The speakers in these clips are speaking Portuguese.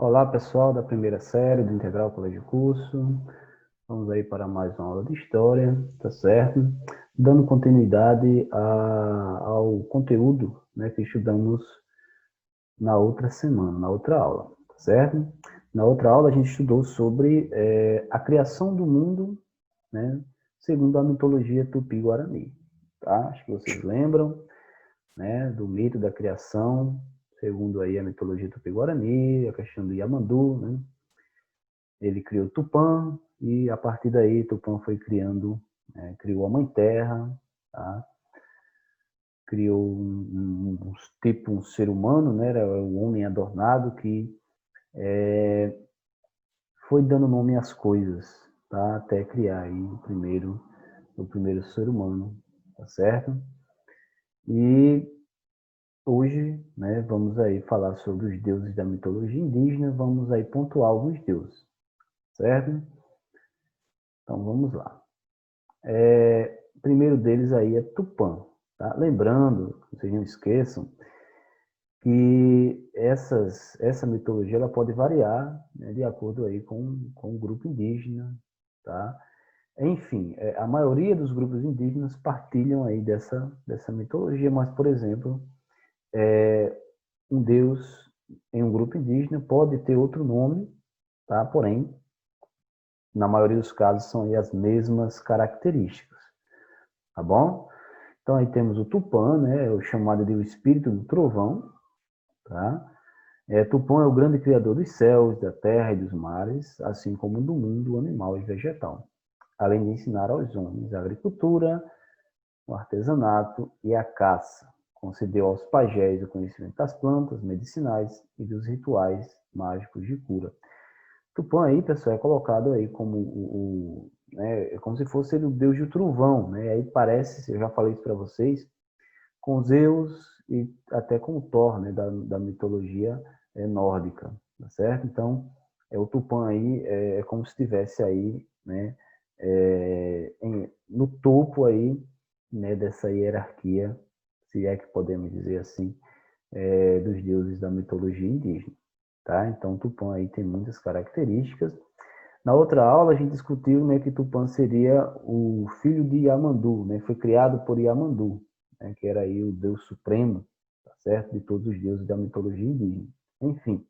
Olá, pessoal da primeira série do Integral Colégio Curso. Vamos aí para mais uma aula de História, tá certo? Dando continuidade ao conteúdo, né, que estudamos na outra semana, na outra aula, tá certo? Na outra aula a gente estudou sobre a criação do mundo, né, segundo a mitologia Tupi-Guarani, tá? Acho que vocês lembram, né, do mito da criação, segundo aí a mitologia Tupi-Guarani, a questão do Yamandu, né? Ele criou Tupã e a partir daí Tupã foi criou a Mãe Terra, tá? Criou um ser humano, né? Era o homem adornado que foi dando nome às coisas, tá? Até criar aí o primeiro ser humano, tá certo? E hoje, né, vamos aí falar sobre os deuses da mitologia indígena, vamos aí pontuar alguns deuses, certo? Então vamos lá. O primeiro deles aí é Tupã, tá? Lembrando, vocês não esqueçam, que essa mitologia ela pode variar, né, de acordo aí com o grupo indígena, tá? Enfim, a maioria dos grupos indígenas partilham aí dessa mitologia, mas, por exemplo, um deus em um grupo indígena pode ter outro nome, tá? Porém, na maioria dos casos são aí as mesmas características, tá bom? Então aí temos o Tupã, né, o chamado de o espírito do trovão, tá? Tupã é o grande criador dos céus, da terra e dos mares, assim como do mundo animal e vegetal, além de ensinar aos homens a agricultura, o artesanato e a caça. Concedeu aos pajés o conhecimento das plantas medicinais e dos rituais mágicos de cura. Tupã aí, pessoal, é colocado aí como é como se fosse ele o deus do trovão, né? Aí parece, eu já falei isso para vocês, com Zeus e até com Thor, né, da mitologia nórdica, tá certo? Então, o Tupã aí é como se estivesse aí, né, no topo aí, né, dessa hierarquia, se é que podemos dizer assim, dos deuses da mitologia indígena, tá? Então, Tupã aí tem muitas características. Na outra aula, a gente discutiu, né, que Tupã seria o filho de Yamandu, né? Foi criado por Yamandu, né, que era aí o deus supremo, tá certo? De todos os deuses da mitologia indígena. Enfim,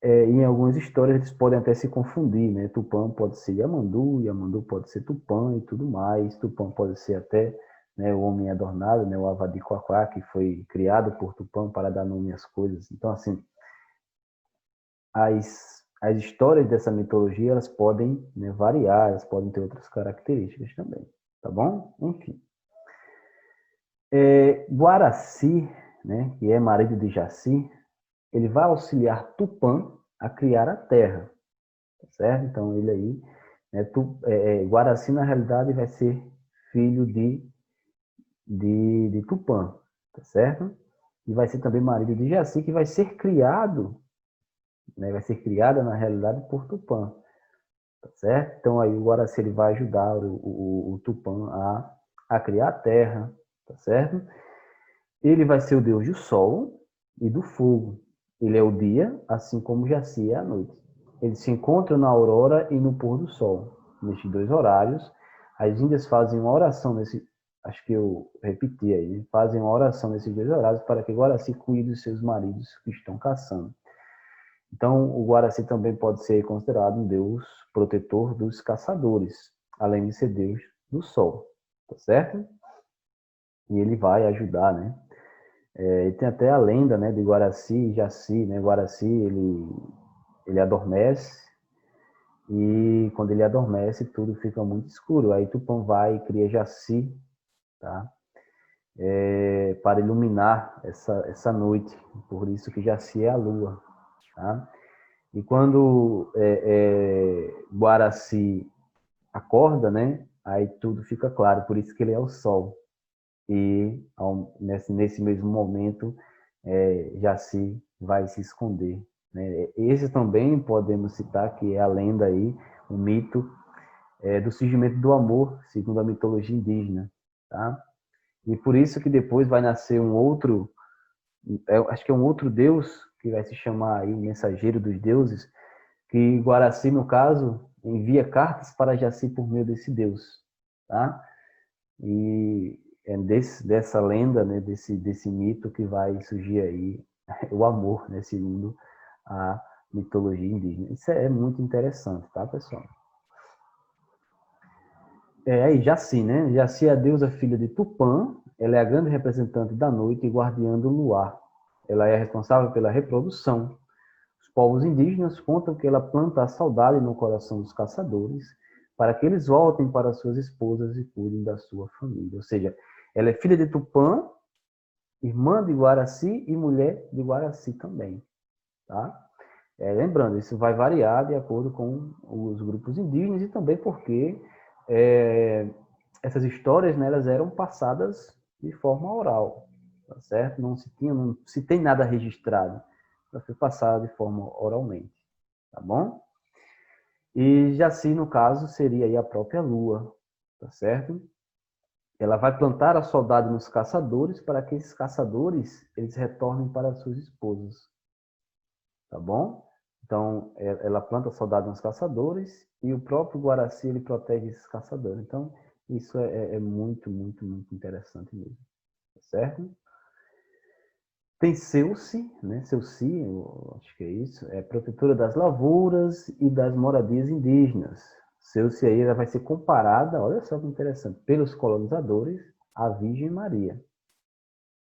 em algumas histórias eles podem até se confundir, né? Tupã pode ser Yamandu, Yamandu pode ser Tupã e tudo mais. Tupã pode ser até, né, o homem adornado, né, o Avadi Quaquá, que foi criado por Tupã para dar nome às coisas. Então, assim, as histórias dessa mitologia elas podem, né, variar, elas podem ter outras características também, tá bom? Enfim. Guaraci, né, que é marido de Jaci, ele vai auxiliar Tupã a criar a terra, tá certo? Então ele aí, né, Guaraci na realidade vai ser filho de Tupã, tá certo? E vai ser também marido de Jaci, que vai ser criado, né, vai ser criada na realidade por Tupã. Tá certo? Então aí o Guaraci ele vai ajudar o Tupã a criar a terra, tá certo? Ele vai ser o deus do sol e do fogo. Ele é o dia, assim como Jaci é a noite. Eles se encontram na aurora e no pôr do sol. Nestes dois horários, as índias fazem uma oração acho que eu repeti aí, fazem uma oração nesses dois horários para que Guaraci cuide dos seus maridos que estão caçando. Então, o Guaraci também pode ser considerado um deus protetor dos caçadores, além de ser deus do sol, tá certo? E ele vai ajudar, né? E tem até a lenda, né, de Guaraci e Jaci, né? Guaraci, ele adormece e quando ele adormece tudo fica muito escuro. Aí Tupã vai e cria Jaci, tá? Para iluminar essa noite. Por isso que Jaci é a lua, tá? E quando Guaraci acorda, né? Aí tudo fica claro, por isso que ele é o sol. E nesse mesmo momento, Jaci vai se esconder. Né? Esse também podemos citar que é a lenda aí, o mito do surgimento do amor, segundo a mitologia indígena. Tá? E por isso que depois vai nascer um outro, acho que é um outro deus, que vai se chamar aí o mensageiro dos deuses, que Guaraci, no caso, envia cartas para Jaci por meio desse deus, tá? E é dessa lenda, né, desse mito que vai surgir aí o amor, né, segundo a mitologia indígena. Isso é muito interessante, tá, pessoal? Aí Jaci, né? Jaci é a deusa filha de Tupã, ela é a grande representante da noite e guardiã do luar. Ela é responsável pela reprodução. Os povos indígenas contam que ela planta a saudade no coração dos caçadores para que eles voltem para suas esposas e cuidem da sua família. Ou seja, ela é filha de Tupã, irmã de Guaraci e mulher de Guaraci também, tá? Lembrando, isso vai variar de acordo com os grupos indígenas e também porque essas histórias, né, elas eram passadas de forma oral, tá certo? Não se tem nada registrado, ela foi passada de forma oralmente, tá bom? E Jaci, no caso, seria aí a própria lua, tá certo? Ela vai plantar a saudade nos caçadores para que esses caçadores eles retornem para suas esposas, tá bom? Então, ela planta a saudade nos caçadores e o próprio Guaraci ele protege esses caçadores. Então, isso é muito, muito, muito interessante mesmo, tá certo? Tem Seuci, né? Seuci, eu acho que é isso, é protetora das lavouras e das moradias indígenas. Seuci aí ela vai ser comparada, olha só que interessante, pelos colonizadores à Virgem Maria,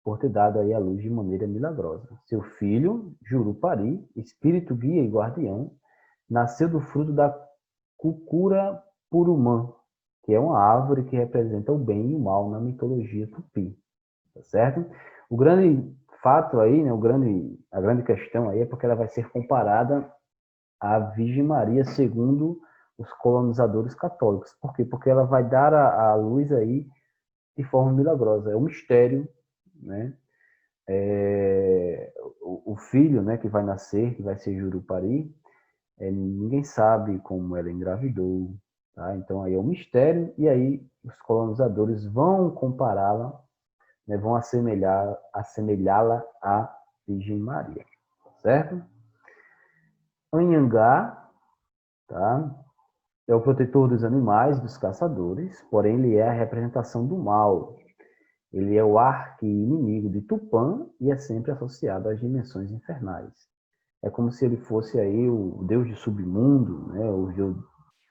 por ter dado aí a luz de maneira milagrosa. Seu filho, Jurupari, espírito guia e guardião, nasceu do fruto da Cucura Purumã, que é uma árvore que representa o bem e o mal na mitologia tupi, tá certo? O grande fato aí, né, a grande questão aí é porque ela vai ser comparada à Virgem Maria segundo os colonizadores católicos. Por quê? Porque ela vai dar a luz aí de forma milagrosa. É um mistério, né? O filho, né, que vai nascer, que vai ser Jurupari, ninguém sabe como ela engravidou, tá? Então aí é um mistério e aí os colonizadores vão compará-la, né, vão assemelhá-la à Virgem Maria, certo? Anhangá, tá? É o protetor dos animais, dos caçadores, porém ele é a representação do mal. Ele é o arqui-inimigo de Tupã e é sempre associado às dimensões infernais. É como se ele fosse aí o deus do submundo, né? O deus,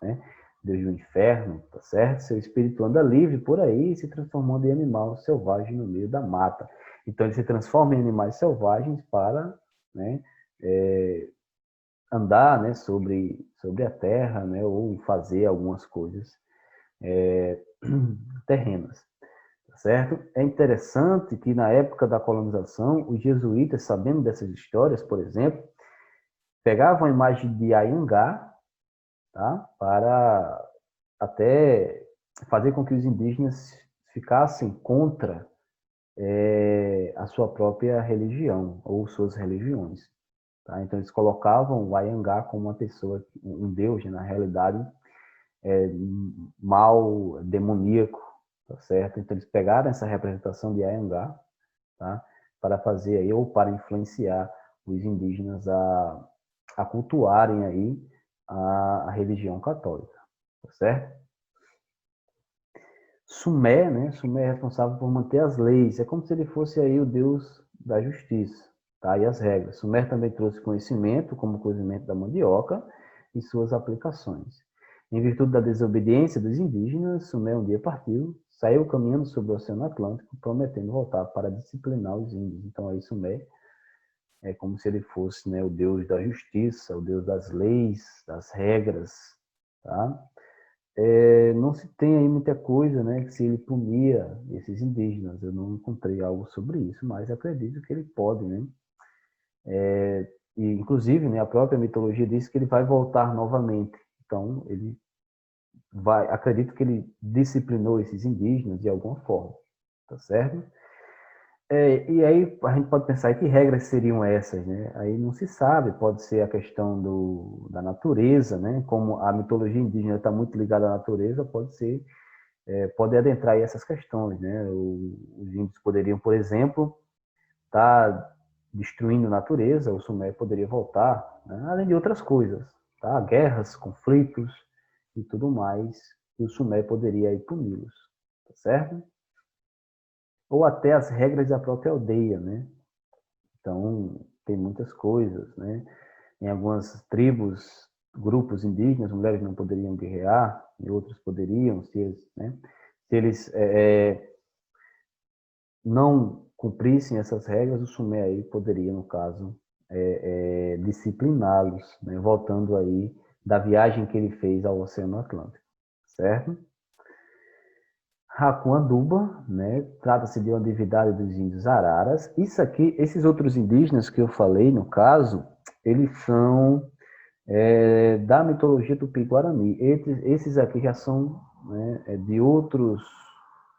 né? Deus do inferno, tá certo? Seu espírito anda livre por aí, se transformando em animal selvagem no meio da mata. Então ele se transforma em animais selvagens para, né, andar, né, sobre a terra, né, ou fazer algumas coisas terrenas. Certo? É interessante que na época da colonização, os jesuítas, sabendo dessas histórias, por exemplo, pegavam a imagem de Anhangá, tá? Para até fazer com que os indígenas ficassem contra a sua própria religião ou suas religiões. Tá? Então eles colocavam o Anhangá como uma pessoa, um deus, na realidade, mal, demoníaco, tá certo? Então eles pegaram essa representação de Anhangá, tá? Para fazer aí, ou para influenciar os indígenas a cultuarem aí a religião católica, tá certo? Sumé, né? Sumé é responsável por manter as leis. É como se ele fosse aí o deus da justiça, tá? E as regras. Sumer também trouxe conhecimento, como o cozimento da mandioca e suas aplicações. Em virtude da desobediência dos indígenas, Sumé um dia partiu, saiu caminhando sobre o Oceano Atlântico, prometendo voltar para disciplinar os índios. Então aí Sumé é como se ele fosse, né, o deus da justiça, o deus das leis, das regras, tá? Não se tem aí muita coisa, né, que se ele punia esses indígenas. Eu não encontrei algo sobre isso, mas acredito que ele pode, né? E inclusive, né, a própria mitologia diz que ele vai voltar novamente. Então, acredito que ele disciplinou esses indígenas de alguma forma, tá certo? E aí a gente pode pensar, que regras seriam essas, né? Aí não se sabe, pode ser a questão da natureza, né? Como a mitologia indígena está muito ligada à natureza, pode adentrar aí essas questões, né? Os índios poderiam, por exemplo, estar destruindo a natureza, o Sumério poderia voltar, né? Além de outras coisas, tá? Guerras, conflitos e tudo mais, e o Sumério poderia aí puni-los, tá certo? Ou até as regras da própria aldeia, né? Então, tem muitas coisas, né? Em algumas tribos, grupos indígenas, mulheres não poderiam guerrear, em outros poderiam, se eles, né? Se eles não cumprissem essas regras, o Sumé aí poderia, no caso, discipliná-los, né? Voltando aí da viagem que ele fez ao Oceano Atlântico, certo? Racuanduba, né? Trata-se de uma divindade dos índios araras. Isso aqui, esses outros indígenas que eu falei, no caso, eles são da mitologia tupi-guarani. Esses aqui já são, né, de outros,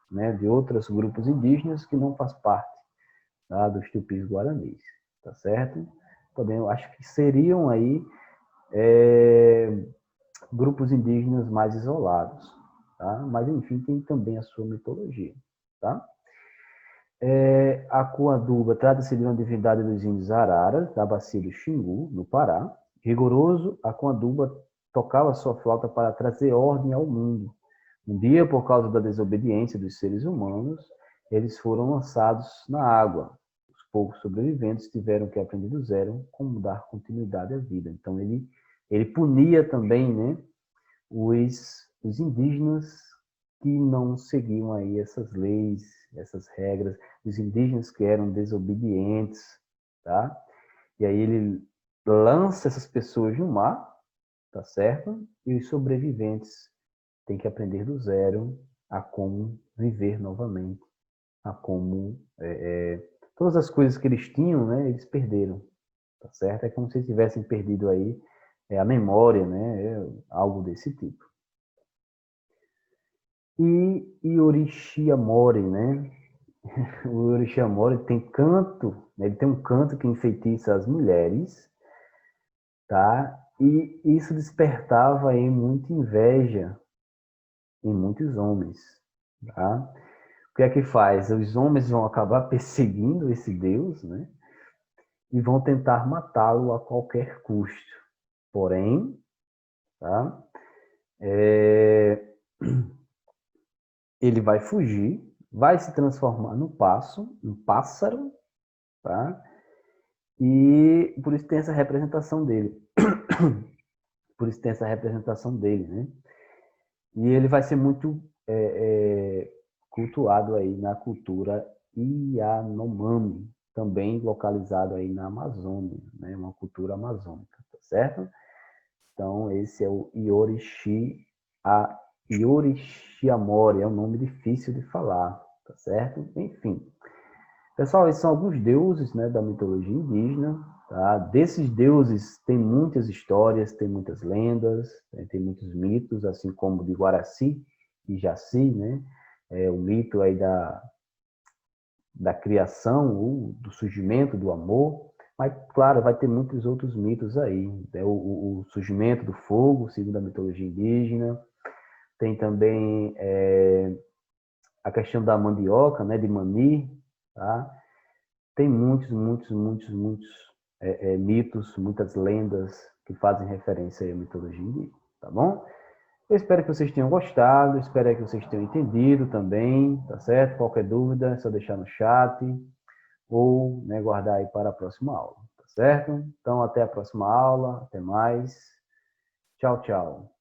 né, de outros grupos indígenas que não faz parte, tá, dos tupis-guaranis, tá certo? Podemos, acho que seriam aí grupos indígenas mais isolados, tá? Mas enfim, tem também a sua mitologia, tá? A Coanduba trata-se de uma divindade dos índios araras, da bacia do Xingu, no Pará. Rigoroso, a Coanduba tocava sua flauta para trazer ordem ao mundo. Um dia, por causa da desobediência dos seres humanos, eles foram lançados na água. Os poucos sobreviventes tiveram que aprender do zero como dar continuidade à vida. Então, ele punia também, né, os indígenas que não seguiam aí essas leis, essas regras, os indígenas que eram desobedientes, tá? E aí ele lança essas pessoas no mar, tá certo? E os sobreviventes têm que aprender do zero a como viver novamente, a como todas as coisas que eles tinham, né? Eles perderam, tá certo? É como se tivessem perdido aí a memória, né? Algo desse tipo. E Orixíamori, né? O Orixíamori tem canto, né? Ele tem um canto que enfeitiça as mulheres, tá? E isso despertava aí muita inveja em muitos homens, tá? O que é que faz? Os homens vão acabar perseguindo esse Deus, né? E vão tentar matá-lo a qualquer custo. Porém, tá? Ele vai fugir, vai se transformar no um pássaro, tá? E por isso tem essa representação dele. Por isso tem essa representação dele, né? E ele vai ser muito cultuado aí na cultura Yanomami, também localizado aí na Amazônia, né? Uma cultura amazônica, tá certo? Então, esse é o Yorixíamori, é um nome difícil de falar, tá certo? Enfim. Pessoal, esses são alguns deuses, né, da mitologia indígena, tá? Desses deuses tem muitas histórias, tem muitas lendas, né? Tem muitos mitos, assim como de Guaraci e Jaci, né? O mito aí da criação, ou do surgimento do amor, mas, claro, vai ter muitos outros mitos aí, né? O surgimento do fogo, segundo a mitologia indígena, tem também a questão da mandioca, né, de Mani, tá? Tem muitos mitos, muitas lendas que fazem referência à mitologia indígena, tá bom? Eu espero que vocês tenham gostado, espero que vocês tenham entendido também, tá certo? Qualquer dúvida é só deixar no chat ou, né, guardar aí para a próxima aula, tá certo? Então, até a próxima aula, até mais. Tchau, tchau.